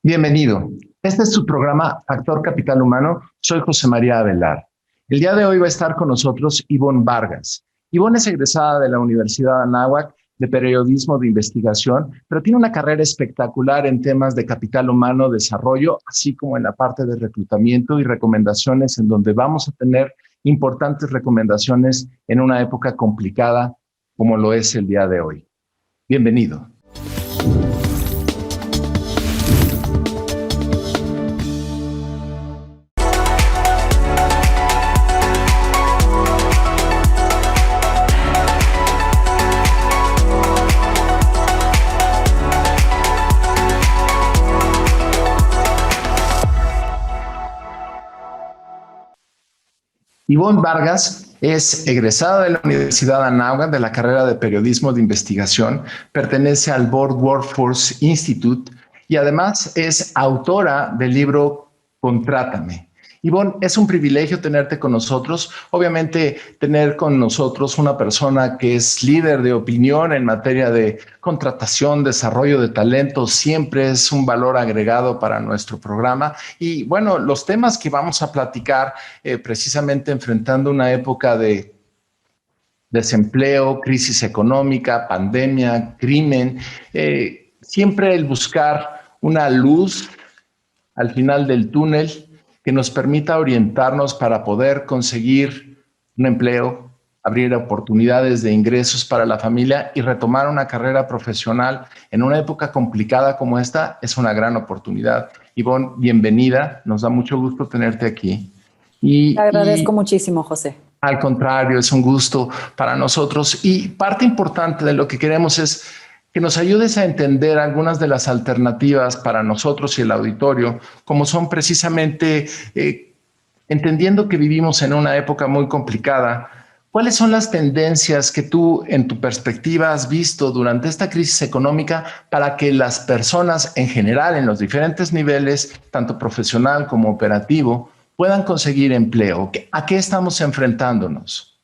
Bienvenido. Este es su programa Factor Capital Humano. Soy José María Avelar. El día de hoy va a estar con nosotros Ivonne Vargas. Ivonne es egresada de la Universidad Anáhuac de Periodismo de Investigación, pero tiene una carrera espectacular en temas de capital humano, desarrollo, así como en la parte de reclutamiento y recomendaciones, en donde vamos a tener importantes recomendaciones en una época complicada como lo es el día de hoy. Bienvenido. Ivonne Vargas es egresada de la Universidad Anáhuac de la carrera de Periodismo de Investigación, pertenece al Board Workforce Institute y además es autora del libro Contrátame. Ivonne, es un privilegio tenerte con nosotros. Obviamente, tener con nosotros una persona que es líder de opinión en materia de contratación, desarrollo de talento, siempre es un valor agregado para nuestro programa. Y bueno, los temas que vamos a platicar, precisamente enfrentando una época de desempleo, crisis económica, pandemia, crimen, siempre el buscar una luz al final del túnel que nos permita orientarnos para poder conseguir un empleo, abrir oportunidades de ingresos para la familia y retomar una carrera profesional en una época complicada como esta es una gran oportunidad. Ivonne, bienvenida, nos da mucho gusto tenerte aquí. Te agradezco muchísimo, José. Al contrario, es un gusto para nosotros y parte importante de lo que queremos es que nos ayudes a entender algunas de las alternativas para nosotros y el auditorio, como son precisamente entendiendo que vivimos en una época muy complicada. ¿Cuáles son las tendencias que tú, en tu perspectiva, has visto durante esta crisis económica para que las personas en general, en los diferentes niveles, tanto profesional como operativo, puedan conseguir empleo? ¿A qué estamos enfrentándonos?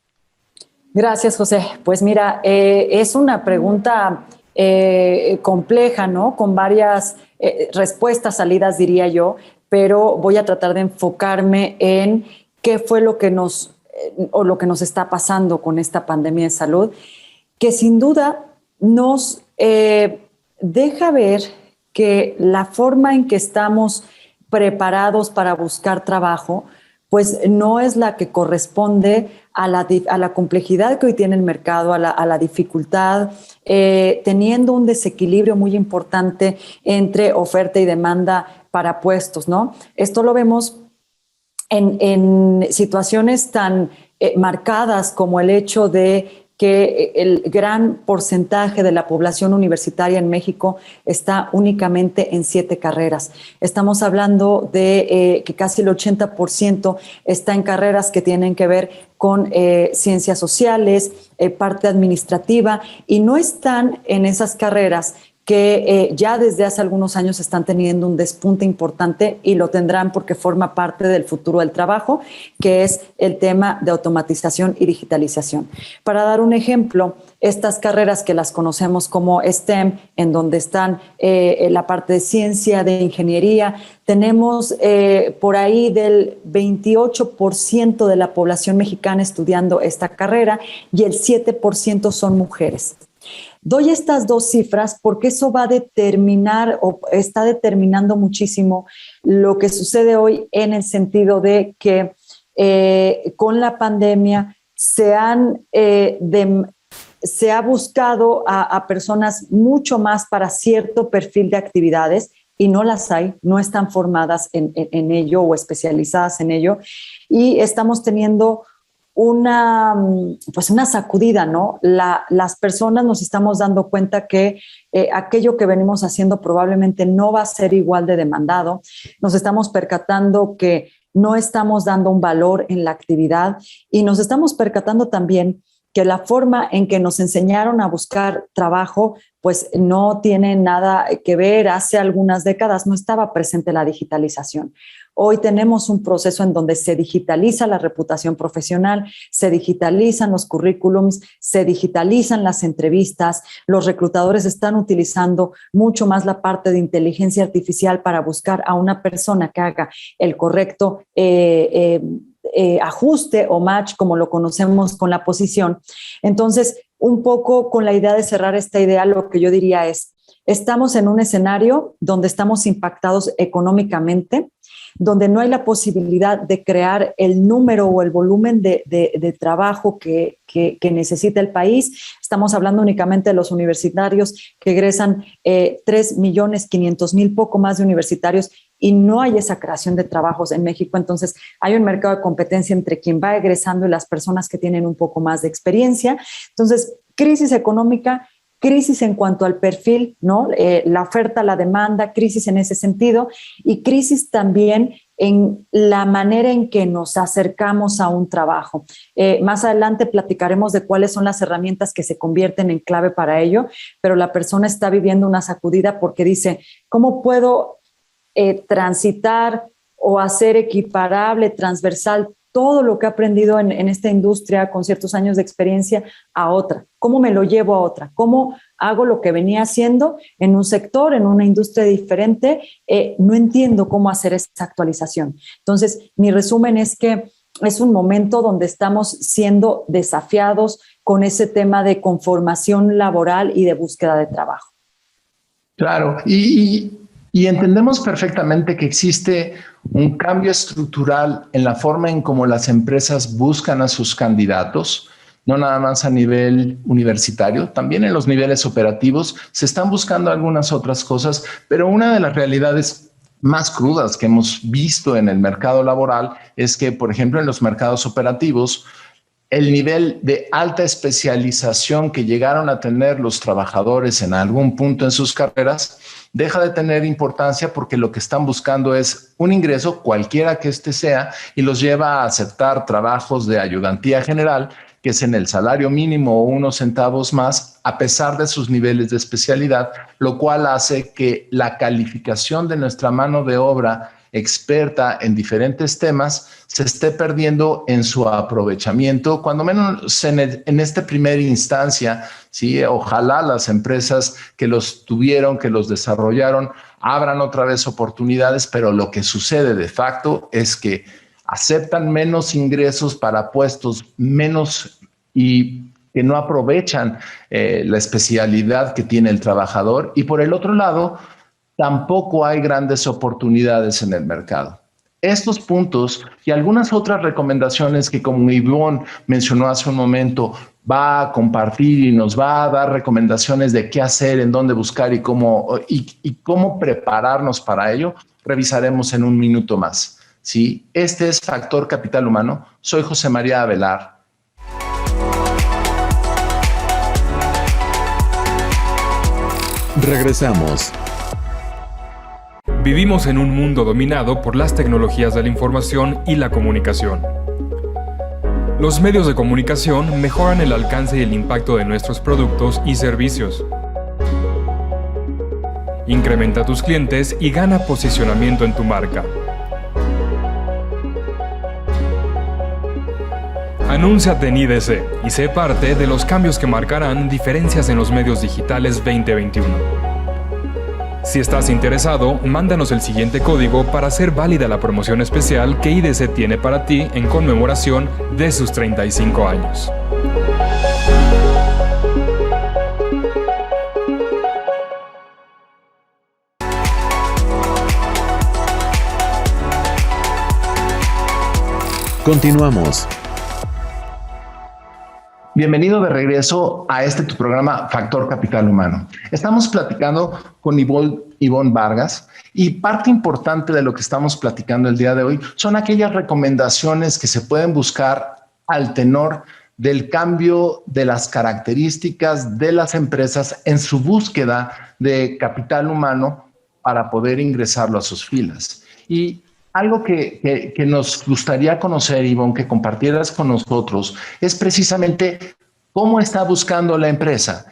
Gracias, José. Pues mira, es una pregunta compleja, ¿no? Con varias respuestas salidas, diría yo, pero voy a tratar de enfocarme en qué fue lo que nos está pasando con esta pandemia de salud, que sin duda nos deja ver que la forma en que estamos preparados para buscar trabajo, pues no es la que corresponde a la complejidad que hoy tiene el mercado, a la dificultad, teniendo un desequilibrio muy importante entre oferta y demanda para puestos, ¿no? Esto lo vemos en situaciones tan marcadas como el hecho de que el gran porcentaje de la población universitaria en México está únicamente en 7 carreras. Estamos hablando de que casi el 80% está en carreras que tienen que ver con ciencias sociales, parte administrativa, y no están en esas carreras que ya desde hace algunos años están teniendo un despunte importante y lo tendrán porque forma parte del futuro del trabajo, que es el tema de automatización y digitalización. Para dar un ejemplo, estas carreras que las conocemos como STEM, en donde están la parte de ciencia, de ingeniería, tenemos por ahí del 28% de la población mexicana estudiando esta carrera y el 7% son mujeres. Doy estas dos cifras porque eso va a determinar o está determinando muchísimo lo que sucede hoy, en el sentido de que con la pandemia se ha buscado a personas mucho más para cierto perfil de actividades y no las hay, no están formadas en ello o especializadas en ello, y estamos teniendo una sacudida, ¿no? Las personas nos estamos dando cuenta que aquello que venimos haciendo probablemente no va a ser igual de demandado. Nos estamos percatando que no estamos dando un valor en la actividad y nos estamos percatando también que la forma en que nos enseñaron a buscar trabajo pues no tiene nada que ver. Hace algunas décadas no estaba presente la digitalización. Hoy tenemos un proceso en donde se digitaliza la reputación profesional, se digitalizan los currículums, se digitalizan las entrevistas, los reclutadores están utilizando mucho más la parte de inteligencia artificial para buscar a una persona que haga el correcto ajuste o match, como lo conocemos con la posición. Entonces, un poco con la idea de cerrar esta idea, lo que yo diría es, estamos en un escenario donde estamos impactados económicamente, donde no hay la posibilidad de crear el número o el volumen de trabajo que necesita el país. Estamos hablando únicamente de los universitarios que egresan 3.500.000, poco más de universitarios, y no hay esa creación de trabajos en México. Entonces, hay un mercado de competencia entre quien va egresando y las personas que tienen un poco más de experiencia. Entonces, crisis económica, crisis en cuanto al perfil, ¿no? La oferta, la demanda, crisis en ese sentido, y crisis también en la manera en que nos acercamos a un trabajo. Más adelante platicaremos de cuáles son las herramientas que se convierten en clave para ello, pero la persona está viviendo una sacudida porque dice, ¿cómo puedo transitar o hacer equiparable, transversal, todo lo que he aprendido en esta industria con ciertos años de experiencia a otra? ¿Cómo me lo llevo a otra? ¿Cómo hago lo que venía haciendo en un sector, en una industria diferente? No entiendo cómo hacer esa actualización. Entonces, mi resumen es que es un momento donde estamos siendo desafiados con ese tema de conformación laboral y de búsqueda de trabajo. Claro, y entendemos perfectamente que existe un cambio estructural en la forma en cómo las empresas buscan a sus candidatos, no nada más a nivel universitario, también en los niveles operativos se están buscando algunas otras cosas, pero una de las realidades más crudas que hemos visto en el mercado laboral es que, por ejemplo, en los mercados operativos, el nivel de alta especialización que llegaron a tener los trabajadores en algún punto en sus carreras deja de tener importancia porque lo que están buscando es un ingreso, cualquiera que este sea, y los lleva a aceptar trabajos de ayudantía general, que es en el salario mínimo o unos centavos más, a pesar de sus niveles de especialidad, lo cual hace que la calificación de nuestra mano de obra experta en diferentes temas se esté perdiendo en su aprovechamiento, cuando menos en esta primera instancia. Sí, ojalá las empresas que los tuvieron, que los desarrollaron, abran otra vez oportunidades, pero lo que sucede de facto es que aceptan menos ingresos para puestos menos y que no aprovechan la especialidad que tiene el trabajador. Y por el otro lado, tampoco hay grandes oportunidades en el mercado. Estos puntos y algunas otras recomendaciones que, como Ivonne mencionó hace un momento, va a compartir y nos va a dar recomendaciones de qué hacer, en dónde buscar y cómo prepararnos para ello, revisaremos en un minuto más. ¿Sí? Este es Factor Capital Humano. Soy José María Avelar. Regresamos. Vivimos en un mundo dominado por las tecnologías de la información y la comunicación. Los medios de comunicación mejoran el alcance y el impacto de nuestros productos y servicios. Incrementa tus clientes y gana posicionamiento en tu marca. Anúnciate en IDC y sé parte de los cambios que marcarán diferencias en los medios digitales 2021. Si estás interesado, mándanos el siguiente código para hacer válida la promoción especial que IDC tiene para ti en conmemoración de sus 35 años. Continuamos. Bienvenido de regreso a tu programa Factor Capital Humano. Estamos platicando con Ivonne Vargas y parte importante de lo que estamos platicando el día de hoy son aquellas recomendaciones que se pueden buscar al tenor del cambio de las características de las empresas en su búsqueda de capital humano para poder ingresarlo a sus filas. Y algo que nos gustaría conocer, Ivonne, que compartieras con nosotros, es precisamente ¿Cómo está buscando la empresa?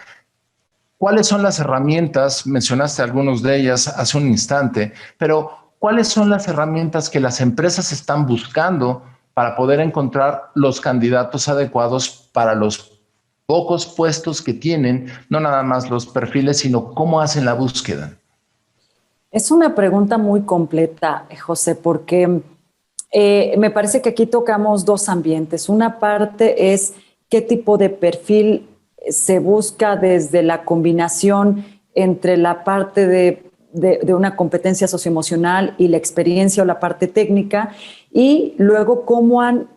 ¿Cuáles son las herramientas? Mencionaste algunas de ellas hace un instante, pero ¿cuáles son las herramientas que las empresas están buscando para poder encontrar los candidatos adecuados para los pocos puestos que tienen? No nada más los perfiles, sino cómo hacen la búsqueda. Es una pregunta muy completa, José, porque me parece que aquí tocamos dos ambientes. Una parte es qué tipo de perfil se busca desde la combinación entre la parte de una competencia socioemocional y la experiencia o la parte técnica, y luego cómo han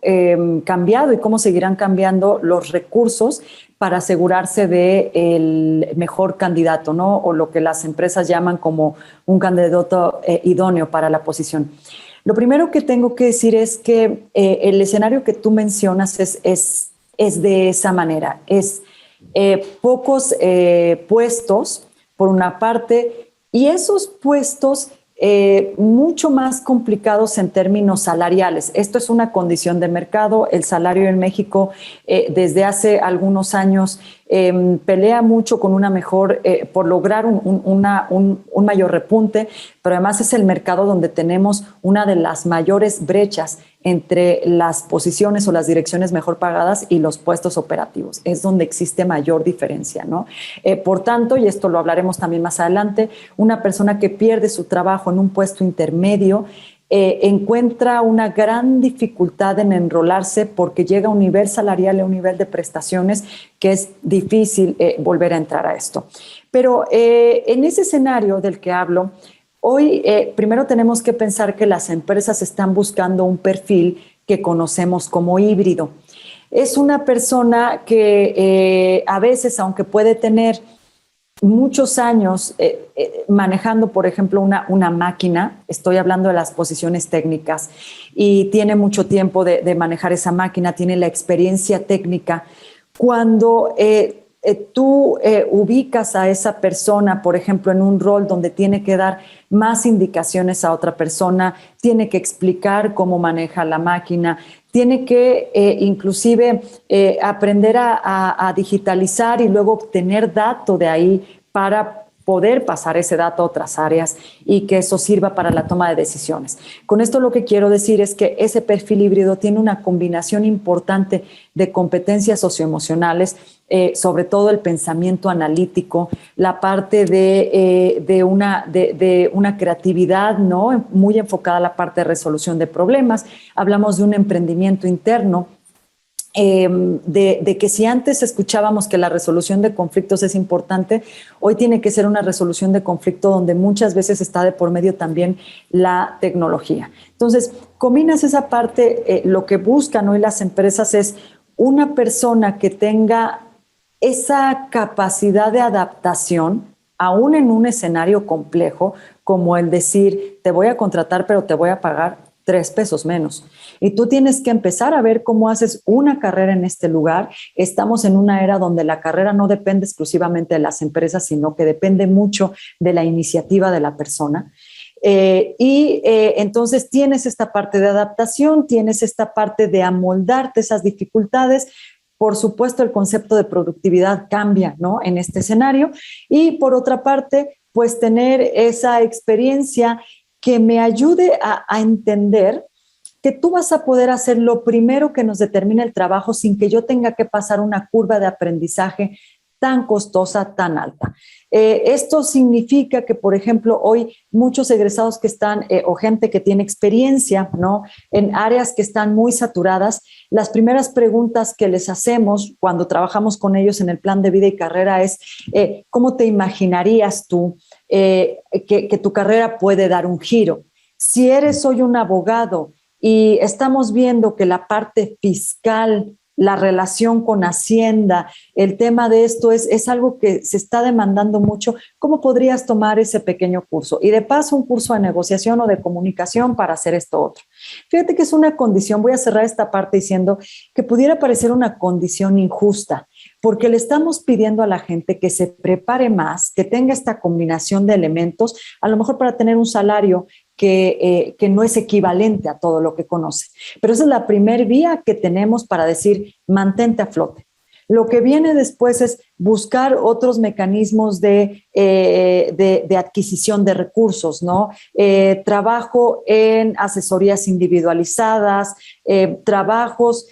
cambiado y cómo seguirán cambiando los recursos para asegurarse del mejor candidato, ¿no? O lo que las empresas llaman como un candidato idóneo para la posición. Lo primero que tengo que decir es que el escenario que tú mencionas es de esa manera. Es pocos puestos, por una parte, y esos puestos mucho más complicados en términos salariales. Esto es una condición de mercado. El salario en México desde hace algunos años pelea mucho con una mejor, por lograr un mayor repunte, pero además es el mercado donde tenemos una de las mayores brechas entre las posiciones o las direcciones mejor pagadas y los puestos operativos. Es donde existe mayor diferencia, ¿no? Por tanto, y esto lo hablaremos también más adelante, una persona que pierde su trabajo en un puesto intermedio encuentra una gran dificultad en enrolarse porque llega a un nivel salarial y a un nivel de prestaciones que es difícil volver a entrar a esto. Pero en ese escenario del que hablo, hoy primero tenemos que pensar que las empresas están buscando un perfil que conocemos como híbrido. Es una persona que a veces, aunque puede tener muchos años manejando, por ejemplo, una máquina, estoy hablando de las posiciones técnicas, y tiene mucho tiempo de manejar esa máquina, tiene la experiencia técnica. Cuando tú ubicas a esa persona, por ejemplo, en un rol donde tiene que dar más indicaciones a otra persona, tiene que explicar cómo maneja la máquina, tiene que inclusive aprender a digitalizar y luego obtener datos de ahí para poder pasar ese dato a otras áreas y que eso sirva para la toma de decisiones. Con esto lo que quiero decir es que ese perfil híbrido tiene una combinación importante de competencias socioemocionales, sobre todo el pensamiento analítico, la parte de una creatividad, ¿no? Muy enfocada a la parte de resolución de problemas. Hablamos de un emprendimiento interno, de que si antes escuchábamos que la resolución de conflictos es importante, hoy tiene que ser una resolución de conflicto donde muchas veces está de por medio también la tecnología. Entonces, combinas esa parte, lo que buscan hoy las empresas es una persona que tenga esa capacidad de adaptación, aún en un escenario complejo, como el decir, te voy a contratar, pero te voy a pagar 3 pesos menos. Y tú tienes que empezar a ver cómo haces una carrera en este lugar. Estamos en una era donde la carrera no depende exclusivamente de las empresas, sino que depende mucho de la iniciativa de la persona. Entonces tienes esta parte de adaptación, tienes esta parte de amoldarte esas dificultades. Por supuesto, el concepto de productividad cambia, ¿no? En este escenario. Y por otra parte, pues tener esa experiencia que me ayude a entender que tú vas a poder hacer lo primero que nos determina el trabajo sin que yo tenga que pasar una curva de aprendizaje tan costosa, tan alta. Esto significa que, por ejemplo, hoy muchos egresados que están o gente que tiene experiencia, ¿no?, en áreas que están muy saturadas, las primeras preguntas que les hacemos cuando trabajamos con ellos en el plan de vida y carrera es ¿cómo te imaginarías tú que tu carrera puede dar un giro? Si eres hoy un abogado y estamos viendo que la parte fiscal, la relación con Hacienda, el tema de esto es algo que se está demandando mucho, ¿cómo podrías tomar ese pequeño curso? Y de paso un curso de negociación o de comunicación para hacer esto otro. Fíjate que es una condición, voy a cerrar esta parte diciendo que pudiera parecer una condición injusta, porque le estamos pidiendo a la gente que se prepare más, que tenga esta combinación de elementos, a lo mejor para tener un salario que no es equivalente a todo lo que conoce. Pero esa es la primer vía que tenemos para decir, mantente a flote. Lo que viene después es buscar otros mecanismos de adquisición de recursos, ¿no? Trabajo en asesorías individualizadas, trabajos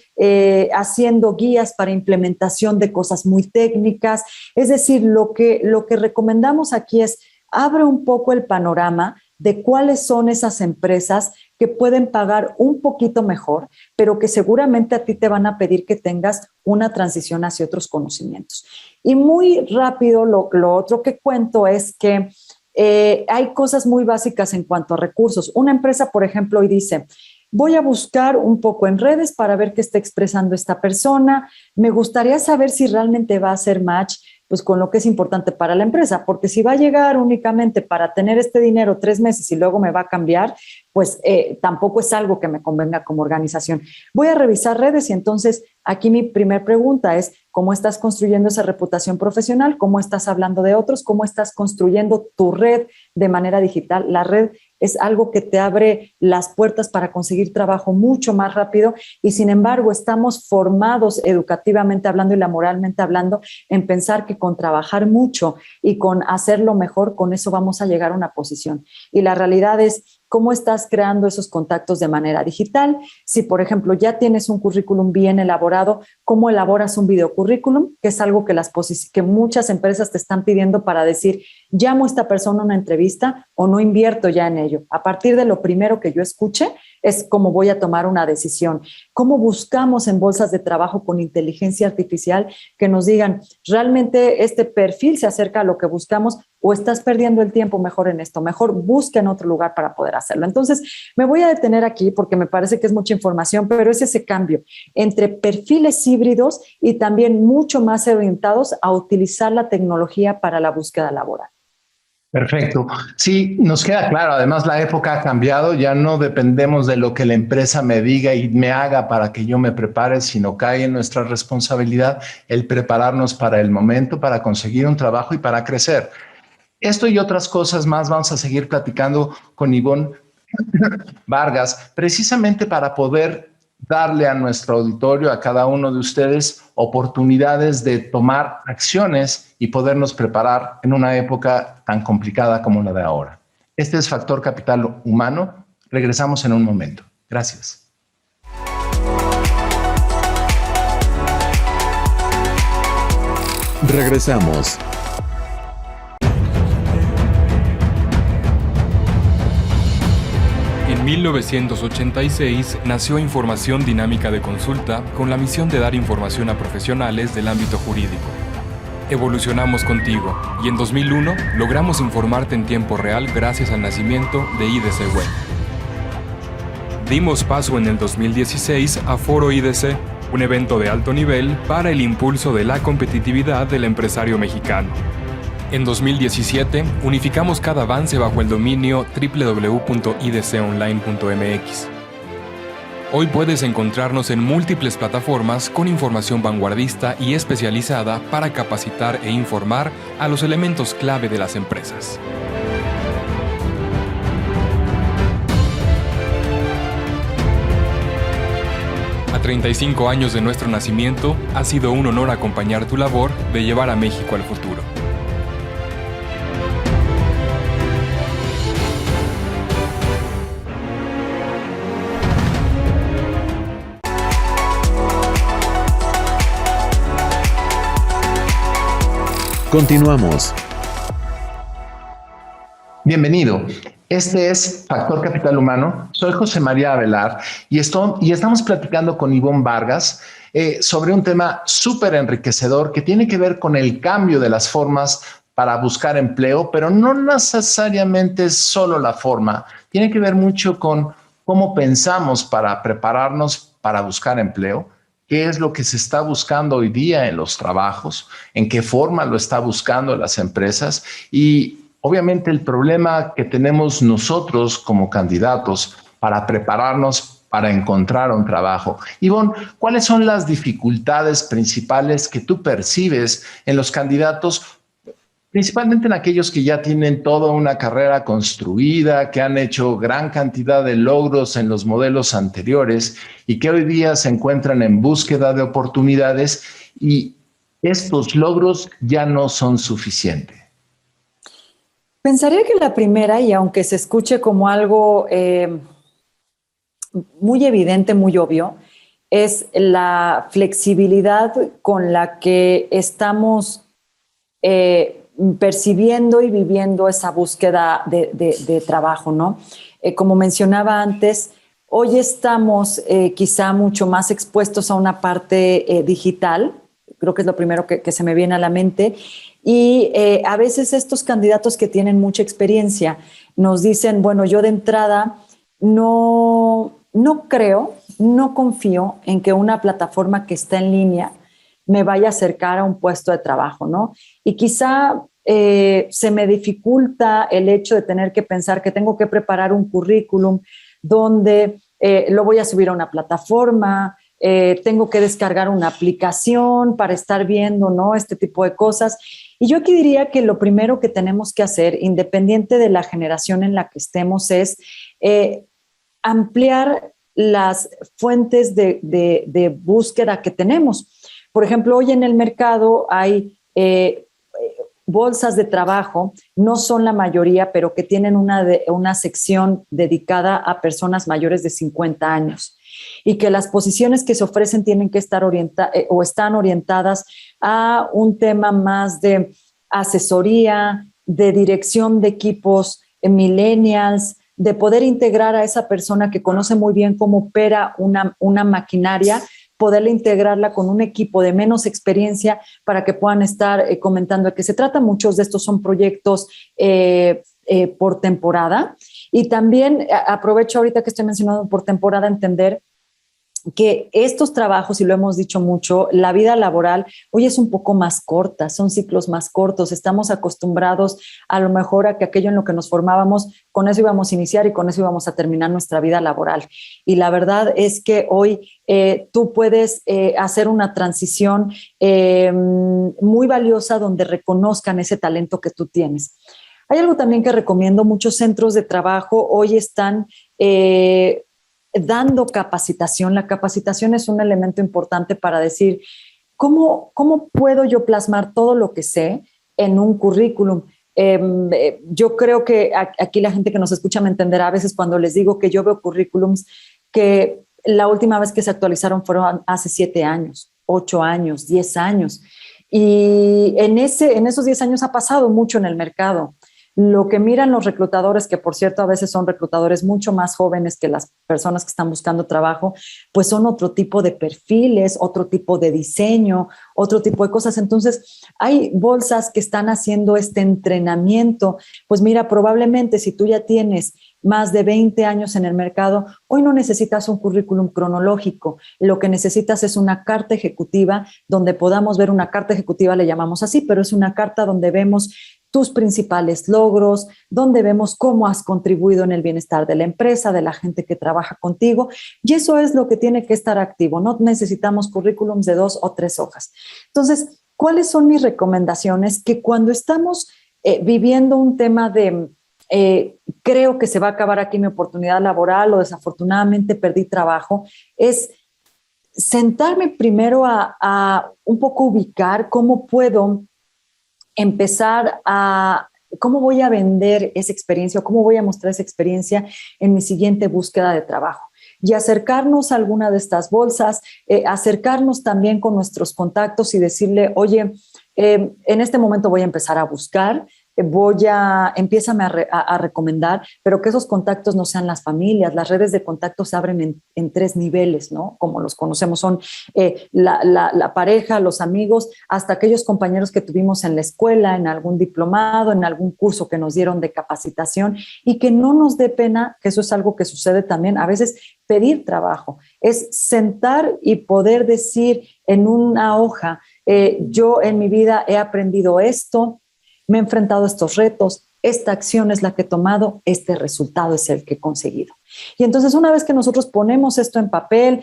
haciendo guías para implementación de cosas muy técnicas. Es decir, lo que recomendamos aquí es abre un poco el panorama de cuáles son esas empresas que pueden pagar un poquito mejor, pero que seguramente a ti te van a pedir que tengas una transición hacia otros conocimientos. Y muy rápido, lo otro que cuento es que hay cosas muy básicas en cuanto a recursos. Una empresa, por ejemplo, hoy dice, voy a buscar un poco en redes para ver qué está expresando esta persona. Me gustaría saber si realmente va a hacer match pues con lo que es importante para la empresa, porque si va a llegar únicamente para tener este dinero 3 meses y luego me va a cambiar, pues tampoco es algo que me convenga como organización. Voy a revisar redes y entonces aquí mi primer pregunta es, ¿cómo estás construyendo esa reputación profesional? ¿Cómo estás hablando de otros? ¿Cómo estás construyendo tu red de manera digital? La red es algo que te abre las puertas para conseguir trabajo mucho más rápido y sin embargo estamos formados educativamente hablando y laboralmente hablando en pensar que con trabajar mucho y con hacerlo mejor, con eso vamos a llegar a una posición. Y la realidad es cómo estás creando esos contactos de manera digital. Si, por ejemplo, ya tienes un currículum bien elaborado, ¿cómo elaboras un videocurrículum? Que es algo que muchas empresas te están pidiendo para decir, llamo a esta persona a una entrevista o no invierto ya en ello. A partir de lo primero que yo escuche es cómo voy a tomar una decisión. ¿Cómo buscamos en bolsas de trabajo con inteligencia artificial que nos digan, realmente este perfil se acerca a lo que buscamos o estás perdiendo el tiempo mejor en esto? Mejor busca en otro lugar para poder hacerlo. Entonces, me voy a detener aquí porque me parece que es mucha información, pero es ese cambio entre perfiles híbridos y también mucho más orientados a utilizar la tecnología para la búsqueda laboral. Perfecto. Sí, nos queda claro. Además, la época ha cambiado. Ya no dependemos de lo que la empresa me diga y me haga para que yo me prepare, sino cae en nuestra responsabilidad el prepararnos para el momento, para conseguir un trabajo y para crecer. Esto y otras cosas más vamos a seguir platicando con Ivonne Vargas, precisamente para poder darle a nuestro auditorio, a cada uno de ustedes, oportunidades de tomar acciones y podernos preparar en una época tan complicada como la de ahora. Este es Factor Capital Humano. Regresamos en un momento. Gracias. Regresamos. En 1986 nació Información Dinámica de Consulta con la misión de dar información a profesionales del ámbito jurídico. Evolucionamos contigo y en 2001 logramos informarte en tiempo real gracias al nacimiento de IDC Web. Dimos paso en el 2016 a Foro IDC, un evento de alto nivel para el impulso de la competitividad del empresario mexicano. En 2017, unificamos cada avance bajo el dominio www.idconline.mx. Hoy puedes encontrarnos en múltiples plataformas con información vanguardista y especializada para capacitar e informar a los elementos clave de las empresas. A 35 años de nuestro nacimiento, ha sido un honor acompañar tu labor de llevar a México al futuro. Continuamos. Bienvenido. Este es Factor Capital Humano. Soy José María Avelar y estamos platicando con Ivonne Vargas sobre un tema súper enriquecedor que tiene que ver con el cambio de las formas para buscar empleo, pero no necesariamente solo la forma. Tiene que ver mucho con cómo pensamos para prepararnos para buscar empleo. ¿Qué es lo que se está buscando hoy día en los trabajos? ¿En qué forma lo está buscando las empresas? Y obviamente el problema que tenemos nosotros como candidatos para prepararnos para encontrar un trabajo. Ivonne, ¿cuáles son las dificultades principales que tú percibes en los candidatos, principalmente en aquellos que ya tienen toda una carrera construida, que han hecho gran cantidad de logros en los modelos anteriores y que hoy día se encuentran en búsqueda de oportunidades? Y estos logros ya no son suficientes? Pensaría que la primera, y aunque se escuche como algo muy evidente, muy obvio, es la flexibilidad con la que estamos percibiendo y viviendo esa búsqueda de trabajo, ¿no? Como mencionaba antes, hoy estamos quizá mucho más expuestos a una parte digital, creo que es lo primero que se me viene a la mente, y a veces estos candidatos que tienen mucha experiencia nos dicen, bueno, yo de entrada no creo, no confío en que una plataforma que está en línea me vaya a acercar a un puesto de trabajo, ¿no? Y quizá se me dificulta el hecho de tener que pensar que tengo que preparar un currículum donde lo voy a subir a una plataforma, tengo que descargar una aplicación para estar viendo, ¿no? Este tipo de cosas. Y yo aquí diría que lo primero que tenemos que hacer, independiente de la generación en la que estemos, es ampliar las fuentes de búsqueda que tenemos. Por ejemplo, hoy en el mercado hay bolsas de trabajo, no son la mayoría, pero que tienen una sección dedicada a personas mayores de 50 años y que las posiciones que se ofrecen tienen que estar o están orientadas a un tema más de asesoría, de dirección de equipos millennials, de poder integrar a esa persona que conoce muy bien cómo opera una maquinaria, poderle integrarla con un equipo de menos experiencia para que puedan estar comentando de qué se trata. Muchos de estos son proyectos por temporada. Y también aprovecho ahorita que estoy mencionando por temporada entender que estos trabajos, y lo hemos dicho mucho, la vida laboral hoy es un poco más corta, son ciclos más cortos, estamos acostumbrados a lo mejor a que aquello en lo que nos formábamos, con eso íbamos a iniciar y con eso íbamos a terminar nuestra vida laboral. Y la verdad es que hoy tú puedes hacer una transición muy valiosa donde reconozcan ese talento que tú tienes. Hay algo también que recomiendo, muchos centros de trabajo hoy están dando capacitación. La capacitación es un elemento importante para decir, ¿cómo puedo yo plasmar todo lo que sé en un currículum? Yo creo que aquí la gente que nos escucha me entenderá a veces cuando les digo que yo veo currículums que la última vez que se actualizaron fueron hace 7 años, 8 años, 10 años. Y en esos 10 años ha pasado mucho en el mercado. Lo que miran los reclutadores, que por cierto a veces son reclutadores mucho más jóvenes que las personas que están buscando trabajo, pues son otro tipo de perfiles, otro tipo de diseño, otro tipo de cosas. Entonces hay bolsas que están haciendo este entrenamiento. Pues mira, probablemente si tú ya tienes más de 20 años en el mercado, hoy no necesitas un currículum cronológico. Lo que necesitas es una carta ejecutiva donde podamos ver una carta ejecutiva, le llamamos así, pero es una carta donde vemos tus principales logros, donde vemos cómo has contribuido en el bienestar de la empresa, de la gente que trabaja contigo, y eso es lo que tiene que estar activo. No necesitamos currículums de 2 o 3 hojas. Entonces, ¿cuáles son mis recomendaciones? Que cuando estamos viviendo un tema de creo que se va a acabar aquí mi oportunidad laboral o desafortunadamente perdí trabajo, es sentarme primero a un poco ubicar cómo puedo empezar cómo voy a vender esa experiencia o cómo voy a mostrar esa experiencia en mi siguiente búsqueda de trabajo. Y acercarnos a alguna de estas bolsas, acercarnos también con nuestros contactos y decirle, oye, en este momento voy a empezar a buscar, empiézame a recomendar, pero que esos contactos no sean las familias. Las redes de contactos se abren en 3 niveles, ¿no? Como los conocemos, son la pareja, los amigos, hasta aquellos compañeros que tuvimos en la escuela, en algún diplomado, en algún curso que nos dieron de capacitación, y que no nos dé pena, que eso es algo que sucede también, a veces pedir trabajo, es sentar y poder decir en una hoja, yo en mi vida he aprendido esto, me he enfrentado a estos retos, esta acción es la que he tomado, este resultado es el que he conseguido. Y entonces una vez que nosotros ponemos esto en papel,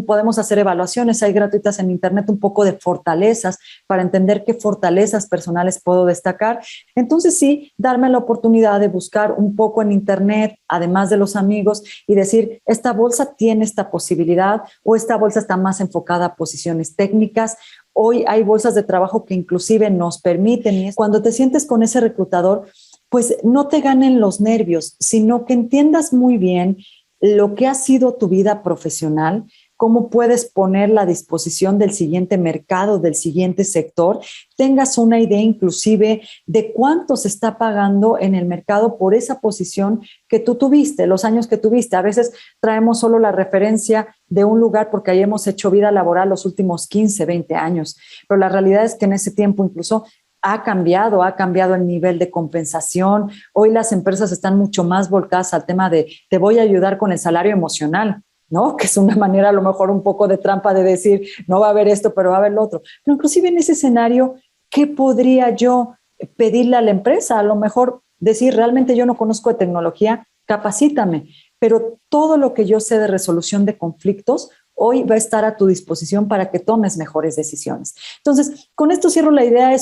podemos hacer evaluaciones, hay gratuitas en internet, un poco de fortalezas para entender qué fortalezas personales puedo destacar. Entonces sí, darme la oportunidad de buscar un poco en internet, además de los amigos, y decir, esta bolsa tiene esta posibilidad o esta bolsa está más enfocada a posiciones técnicas, Hoy hay bolsas de trabajo que inclusive nos permiten, y es cuando te sientes con ese reclutador, pues no te ganen los nervios, sino que entiendas muy bien lo que ha sido tu vida profesional, cómo puedes ponerla a disposición del siguiente mercado, del siguiente sector, tengas una idea inclusive de cuánto se está pagando en el mercado por esa posición que tú tuviste, los años que tuviste. A veces traemos solo la referencia de un lugar porque ahí hemos hecho vida laboral los últimos 15, 20 años, pero la realidad es que en ese tiempo incluso ha cambiado el nivel de compensación. Hoy las empresas están mucho más volcadas al tema de te voy a ayudar con el salario emocional, ¿no? Que es una manera a lo mejor un poco de trampa de decir, no va a haber esto, pero va a haber lo otro. Pero inclusive en ese escenario, ¿qué podría yo pedirle a la empresa? A lo mejor decir, realmente yo no conozco de tecnología, capacítame, pero todo lo que yo sé de resolución de conflictos hoy va a estar a tu disposición para que tomes mejores decisiones. Entonces, con esto cierro la idea.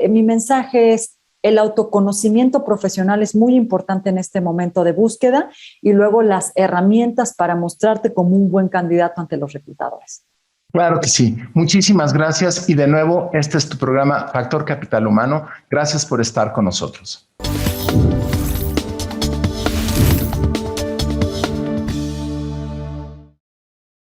Mi mensaje es: el autoconocimiento profesional es muy importante en este momento de búsqueda, y luego las herramientas para mostrarte como un buen candidato ante los reclutadores. Claro que sí. Muchísimas gracias. Y de nuevo, este es tu programa Factor Capital Humano. Gracias por estar con nosotros.